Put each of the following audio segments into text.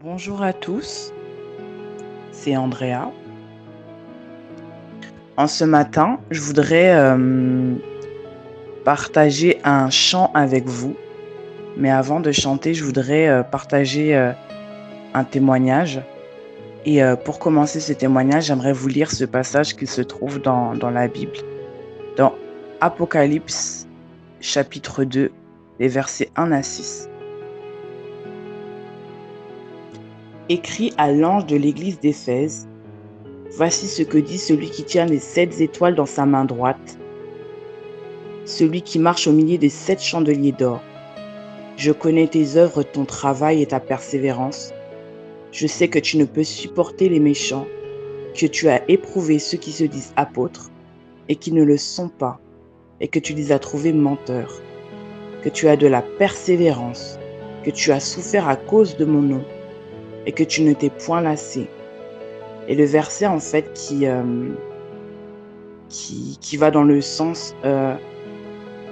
Bonjour à tous, c'est Andrea. En ce matin, je voudrais partager un chant avec vous. Mais avant de chanter, je voudrais partager un témoignage. Et pour commencer ce témoignage, j'aimerais vous lire ce passage qui se trouve dans la Bible, dans Apocalypse chapitre 2, les versets 1 à 6. Écrit à l'ange de l'église d'Éphèse, voici ce que dit celui qui tient les 7 étoiles dans sa main droite, celui qui marche au milieu des 7 chandeliers d'or. Je connais tes œuvres, ton travail et ta persévérance. Je sais que tu ne peux supporter les méchants, que tu as éprouvé ceux qui se disent apôtres et qui ne le sont pas, et que tu les as trouvés menteurs, que tu as de la persévérance, que tu as souffert à cause de mon nom, et que tu ne t'es point lassé. Et le verset en fait qui va dans le sens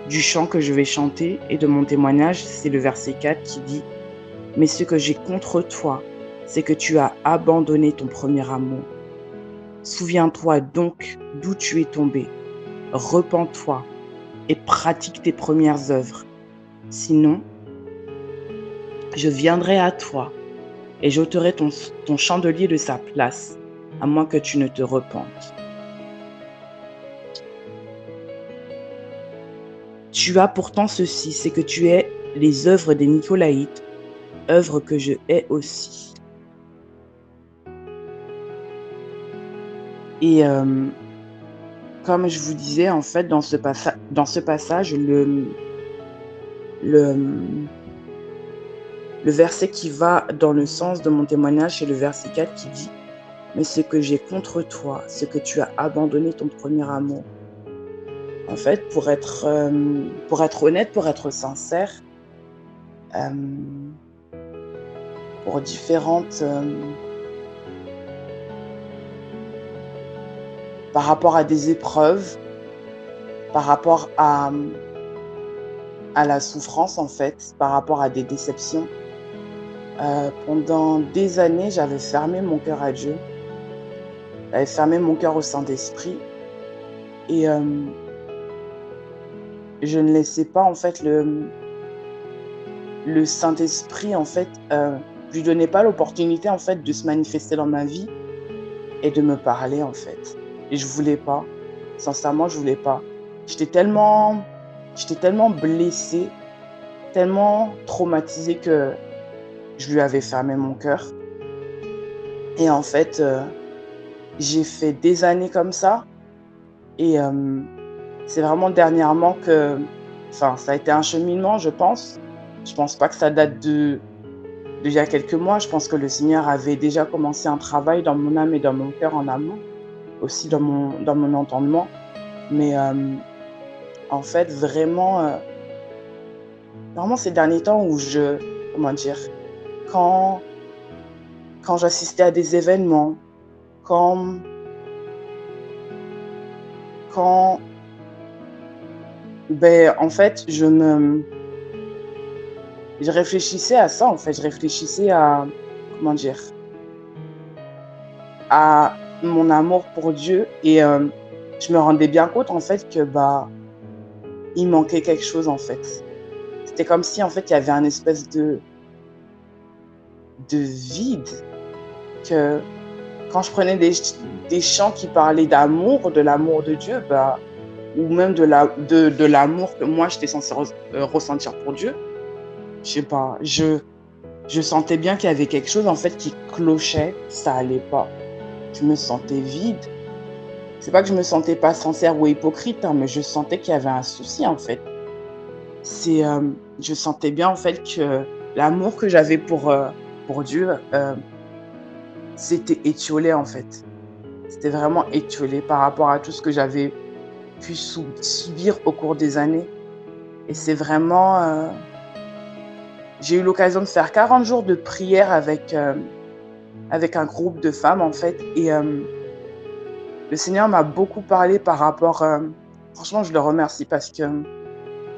du chant que je vais chanter et de mon témoignage, c'est le verset 4 qui dit « Mais ce que j'ai contre toi, c'est que tu as abandonné ton premier amour. Souviens-toi donc d'où tu es tombé. Repens-toi et pratique tes premières œuvres. Sinon, je viendrai à toi et j'ôterai ton chandelier de sa place, à moins que tu ne te repentes. Tu as pourtant ceci, c'est que tu es les œuvres des Nicolaïtes, œuvres que je hais aussi. » Et comme je vous disais, en fait, dans ce passage, le verset qui va dans le sens de mon témoignage, c'est le verset 4 qui dit « Mais ce que j'ai contre toi, c'est que tu as abandonné ton premier amour. » En fait, pour être honnête, pour être sincère, pour différentes... par rapport à des épreuves, par rapport à la souffrance en fait, par rapport à des déceptions. Pendant des années, j'avais fermé mon cœur à Dieu, j'avais fermé mon cœur au Saint-Esprit et je ne laissais pas en fait le Saint-Esprit en fait, je lui donnais pas l'opportunité en fait de se manifester dans ma vie et de me parler en fait. Et je voulais pas, sincèrement je voulais pas. J'étais tellement blessée, tellement traumatisée que je lui avais fermé mon cœur. Et en fait, j'ai fait des années comme ça. Et c'est vraiment dernièrement que... Enfin, ça a été un cheminement, je pense. Je pense pas que ça date d'il y a quelques mois. Je pense que le Seigneur avait déjà commencé un travail dans mon âme et dans mon cœur en amont, aussi dans mon entendement. Mais en fait, vraiment ces derniers temps où comment dire, quand j'assistais à des événements, quand en fait, je réfléchissais à ça, en fait, je réfléchissais à, comment dire, à mon amour pour Dieu et je me rendais bien compte, en fait, que il manquait quelque chose, en fait. C'était comme si, en fait, il y avait un espèce de vide, que quand je prenais des chants qui parlaient d'amour, de l'amour de Dieu, ou même de l'amour que moi j'étais censée ressentir pour Dieu, je sais pas, je sentais bien qu'il y avait quelque chose en fait qui clochait, ça allait pas. Je me sentais vide. C'est pas que je me sentais pas sincère ou hypocrite, hein, mais je sentais qu'il y avait un souci en fait. Je sentais bien en fait que l'amour que j'avais pour Dieu, c'était étiolé en fait. C'était vraiment étiolé par rapport à tout ce que j'avais pu subir au cours des années. Et c'est vraiment... j'ai eu l'occasion de faire 40 jours de prière avec un groupe de femmes en fait. Et le Seigneur m'a beaucoup parlé par rapport... franchement, je le remercie parce que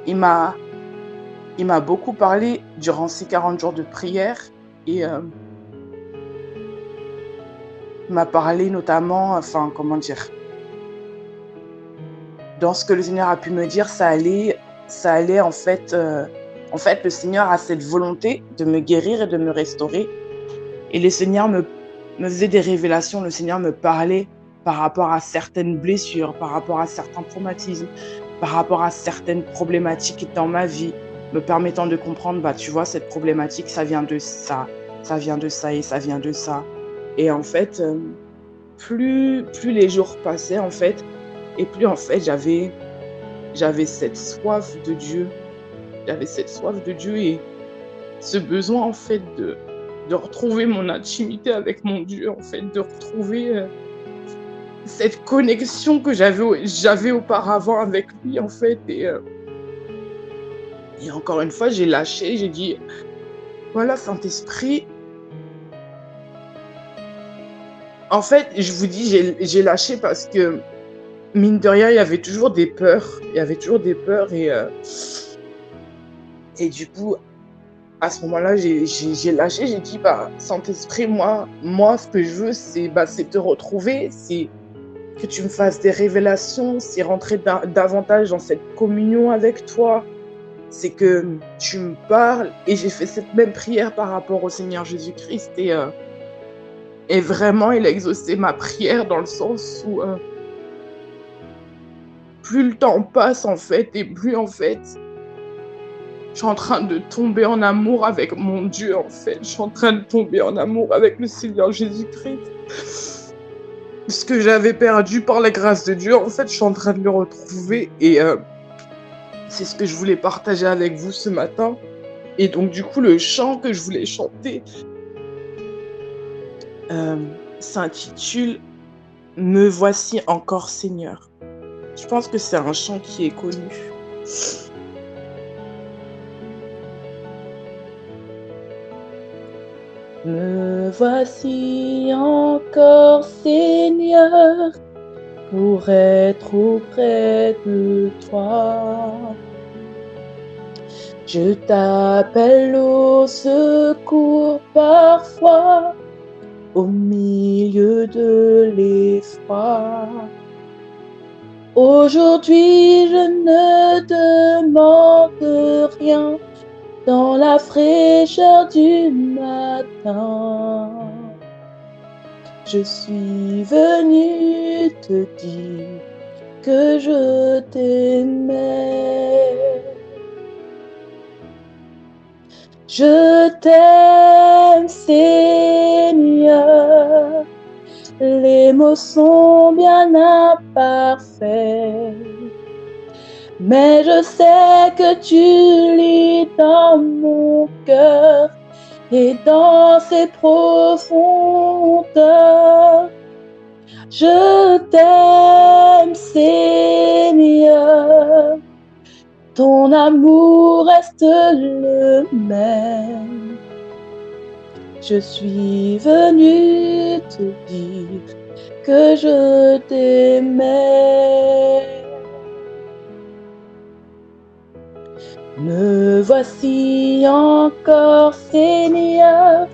il m'a beaucoup parlé durant ces 40 jours de prière. Et m'a parlé notamment, enfin, comment dire, dans ce que le Seigneur a pu me dire, ça allait en fait, le Seigneur a cette volonté de me guérir et de me restaurer. Et le Seigneur me faisait des révélations, le Seigneur me parlait par rapport à certaines blessures, par rapport à certains traumatismes, par rapport à certaines problématiques dans ma vie, me permettant de comprendre, bah, tu vois, cette problématique, ça vient de ça vient de ça et ça vient de ça. Et en fait, plus les jours passaient, en fait, et plus, en fait, j'avais cette soif de Dieu. J'avais cette soif de Dieu et ce besoin, en fait, de retrouver mon intimité avec mon Dieu, en fait, de retrouver cette connexion que j'avais auparavant avec lui, en fait. Et encore une fois, j'ai lâché, j'ai dit, voilà, Saint-Esprit. En fait, je vous dis, j'ai lâché parce que, mine de rien, il y avait toujours des peurs. Il y avait toujours des peurs et du coup, à ce moment-là, j'ai lâché, j'ai dit, bah, Saint-Esprit, moi, ce que je veux, c'est te retrouver, c'est que tu me fasses des révélations, c'est rentrer davantage dans cette communion avec toi, c'est que tu me parles. Et j'ai fait cette même prière par rapport au Seigneur Jésus-Christ et vraiment, il a exaucé ma prière dans le sens où plus le temps passe, en fait, et plus, en fait, je suis en train de tomber en amour avec mon Dieu, en fait. Je suis en train de tomber en amour avec le Seigneur Jésus-Christ. Ce que j'avais perdu par la grâce de Dieu, en fait, je suis en train de le retrouver. Et c'est ce que je voulais partager avec vous ce matin. Et donc, du coup, le chant que je voulais chanter s'intitule « Me voici encore Seigneur ». Je pense que c'est un chant qui est connu. Me voici encore Seigneur, pour être auprès de toi. Je t'appelle au secours parfois, au milieu de l'effroi. Aujourd'hui, je ne demande rien dans la fraîcheur du matin. Je suis venue te dire que je t'aimais. Je t'aime, Seigneur. Les mots sont bien imparfaits, mais je sais que tu lis dans mon cœur et dans ses profondeurs. Je t'aime, Seigneur. Ton amour reste le même. Je suis venue te dire que je t'aimais. Me voici encore, Seigneur,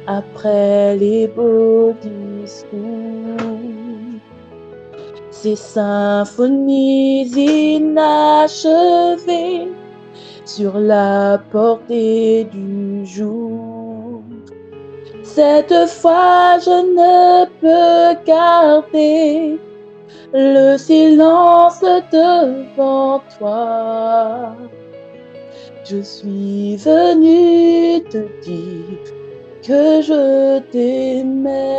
après les beaux discours, ces symphonies inachevées sur la portée du jour. Cette fois, je ne peux garder le silence devant toi. Je suis venue te dire que je t'aimais.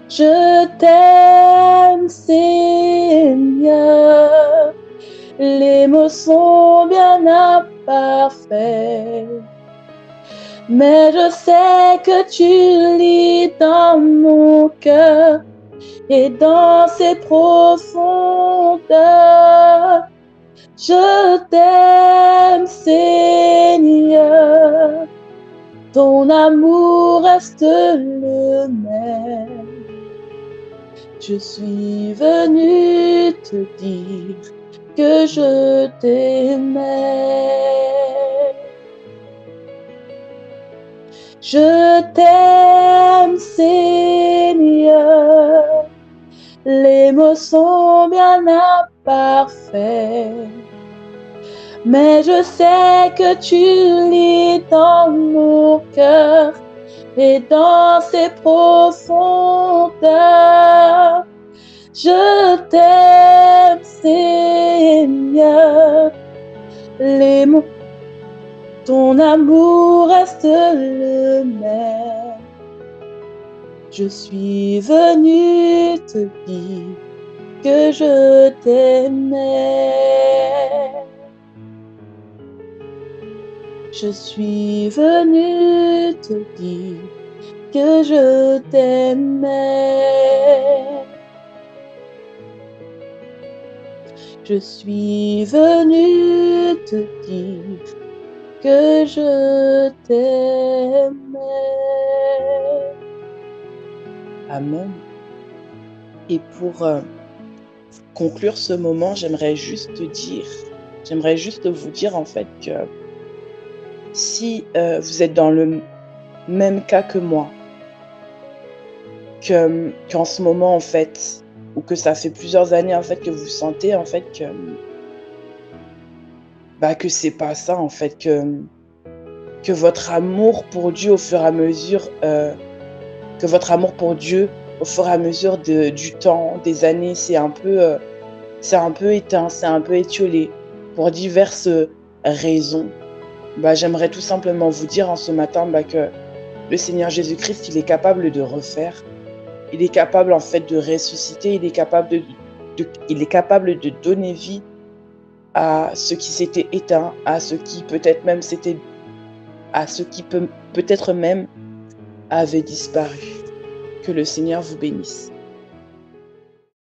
Je t'aime, Seigneur. Les mots sont bien imparfaits, mais je sais que tu lis dans mon cœur et dans ses profondeurs. Je t'aime, Seigneur. Ton amour reste le même. Je suis venue te dire que je t'aimais. Je t'aime, Seigneur. Les mots sont bien imparfaits, mais je sais que tu lis dans mon cœur et dans ses profondeurs. Je t'aime, Seigneur. Les mots, ton amour reste le même. Je suis venue te dire que je t'aimais. Je suis venue te dire que je t'aimais. Je suis venue te dire que je t'aimais. Amen. Et pour conclure ce moment, j'aimerais juste vous dire en fait que si vous êtes dans le même cas que moi, qu'en ce moment en fait, ou que ça fait plusieurs années en fait que vous sentez en fait que c'est pas ça en fait, que votre amour pour Dieu au fur et à mesure du temps, des années, c'est un peu éteint, c'est un peu étiolé pour diverses raisons. J'aimerais tout simplement vous dire en ce matin que le Seigneur Jésus-Christ, il est capable de refaire, il est capable en fait de ressusciter, il est capable de donner vie à ce qui s'était éteint, à ce qui peut-être même avait disparu. Que le Seigneur vous bénisse.